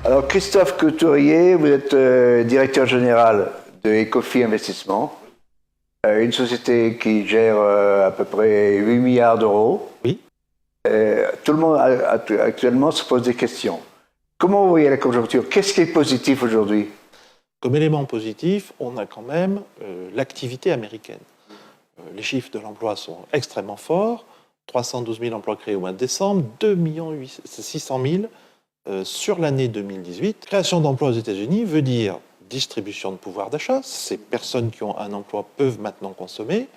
Alors, Christophe Couturier, vous êtes directeur général de Ecofi Investissement, une société qui gère à peu près 8 milliards d'euros. Oui. Tout le monde actuellement se pose des questions. Comment vous voyez la conjoncture? Qu'est-ce qui est positif aujourd'hui? Comme élément positif, on a quand même l'activité américaine. Les chiffres de l'emploi sont extrêmement forts. 312 000 emplois créés au mois de décembre, 2 600 000 sur l'année 2018. Création d'emplois aux États-Unis veut dire distribution de pouvoir d'achat. Ces personnes qui ont un emploi peuvent maintenant consommer.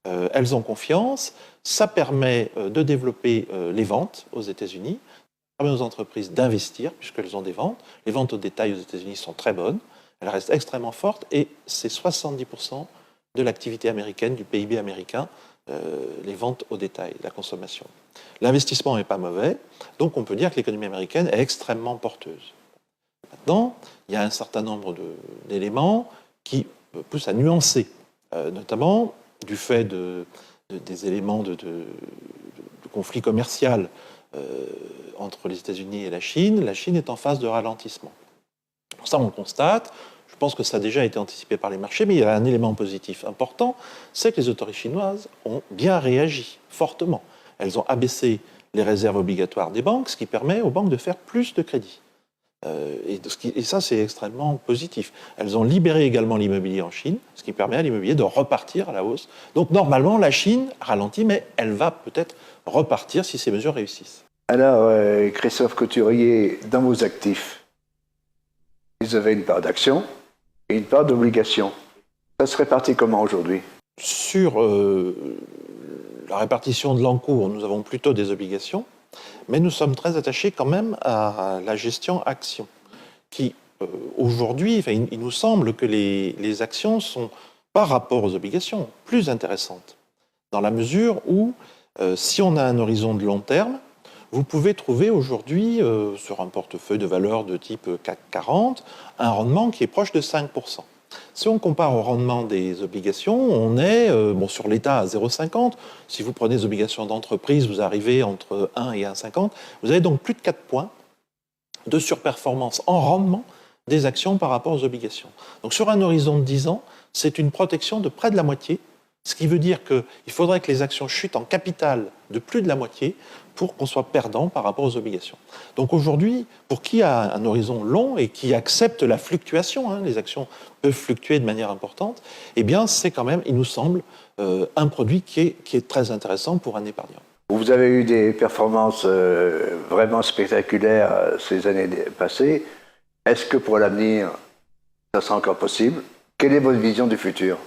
Elles ont confiance. Ça permet de développer les ventes aux États-Unis. Ça permet aux entreprises d'investir puisqu'elles ont des ventes. Les ventes au détail aux États-Unis sont très bonnes. Elles restent extrêmement fortes et c'est 70% de l'activité américaine, du PIB américain, les ventes au détail, la consommation. L'investissement n'est pas mauvais, donc on peut dire que l'économie américaine est extrêmement porteuse. Maintenant, il y a un certain nombre d'éléments qui poussent à nuancer, notamment du fait des éléments de conflit commercial entre les États-Unis et la Chine. La Chine est en phase de ralentissement. Ça, on le constate. Je pense que ça a déjà été anticipé par les marchés, mais il y a un élément positif important, c'est que les autorités chinoises ont bien réagi fortement. Elles ont abaissé les réserves obligatoires des banques, ce qui permet aux banques de faire plus de crédits. Et ça, c'est extrêmement positif. Elles ont libéré également l'immobilier en Chine, ce qui permet à l'immobilier de repartir à la hausse. Donc normalement, la Chine ralentit, mais elle va peut-être repartir si ces mesures réussissent. Alors, Christophe Couturier, dans vos actifs, vous avez une part d'action et une part d'obligation. Ça se répartit comment aujourd'hui? Sur la répartition de l'encours, nous avons plutôt des obligations, mais nous sommes très attachés quand même à la gestion action, qui aujourd'hui, il nous semble que les actions sont, par rapport aux obligations, plus intéressantes, dans la mesure où, si on a un horizon de long terme, vous pouvez trouver aujourd'hui, sur un portefeuille de valeurs de type CAC 40, un rendement qui est proche de 5%. Si on compare au rendement des obligations, on est sur l'État à 0,50. Si vous prenez des obligations d'entreprise, vous arrivez entre 1 et 1,50. Vous avez donc plus de 4 points de surperformance en rendement des actions par rapport aux obligations. Donc sur un horizon de 10 ans, c'est une protection de près de la moitié, ce qui veut dire qu'il faudrait que les actions chutent en capital de plus de la moitié pour qu'on soit perdant par rapport aux obligations. Donc aujourd'hui, pour qui a un horizon long et qui accepte la fluctuation, les actions peuvent fluctuer de manière importante, eh bien c'est quand même, il nous semble, un produit qui est très intéressant pour un épargnant. Vous avez eu des performances vraiment spectaculaires ces années passées. Est-ce que pour l'avenir, ça sera encore possible? Quelle est votre vision du futur?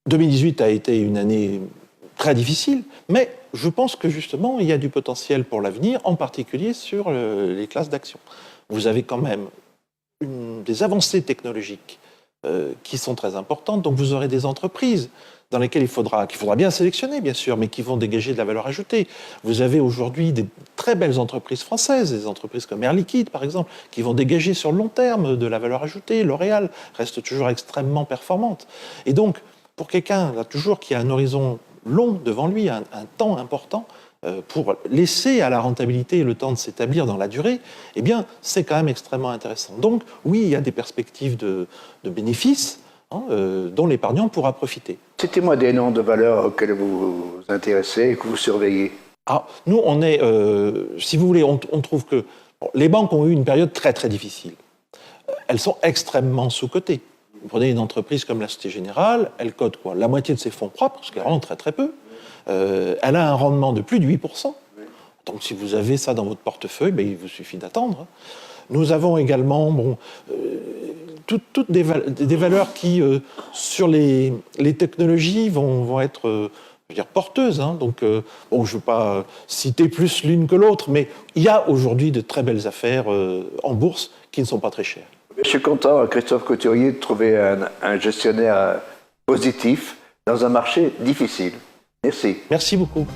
2018 a été une année très difficile, mais je pense que justement, il y a du potentiel pour l'avenir, en particulier sur les classes d'actions. Vous avez quand même des avancées technologiques qui sont très importantes, donc vous aurez des entreprises dans lesquelles qu'il faudra bien sélectionner, bien sûr, mais qui vont dégager de la valeur ajoutée. Vous avez aujourd'hui des très belles entreprises françaises, des entreprises comme Air Liquide, par exemple, qui vont dégager sur le long terme de la valeur ajoutée. L'Oréal reste toujours extrêmement performante. Et donc, pour quelqu'un, là, toujours qui a un horizon long devant lui, un temps important, pour laisser à la rentabilité le temps de s'établir dans la durée, eh bien, c'est quand même extrêmement intéressant. Donc, oui, il y a des perspectives de bénéfices dont l'épargnant pourra profiter. Citez-moi des noms de valeurs auxquelles vous vous intéressez et que vous surveillez. Nous, on est, si vous voulez, on trouve que les banques ont eu une période très, très difficile. Elles sont extrêmement sous-cotées. Vous prenez une entreprise comme la Société Générale, elle cote quoi? La moitié de ses fonds propres, ce qui est vraiment très très peu. Elle a un rendement de plus de 8%. Donc si vous avez ça dans votre portefeuille, il vous suffit d'attendre. Nous avons également toutes des valeurs qui, sur les technologies, vont être porteuses. Donc, je ne veux pas citer plus l'une que l'autre, mais il y a aujourd'hui de très belles affaires en bourse qui ne sont pas très chères. Je suis content, Christophe Couturier, de trouver un gestionnaire positif dans un marché difficile. Merci. Merci beaucoup.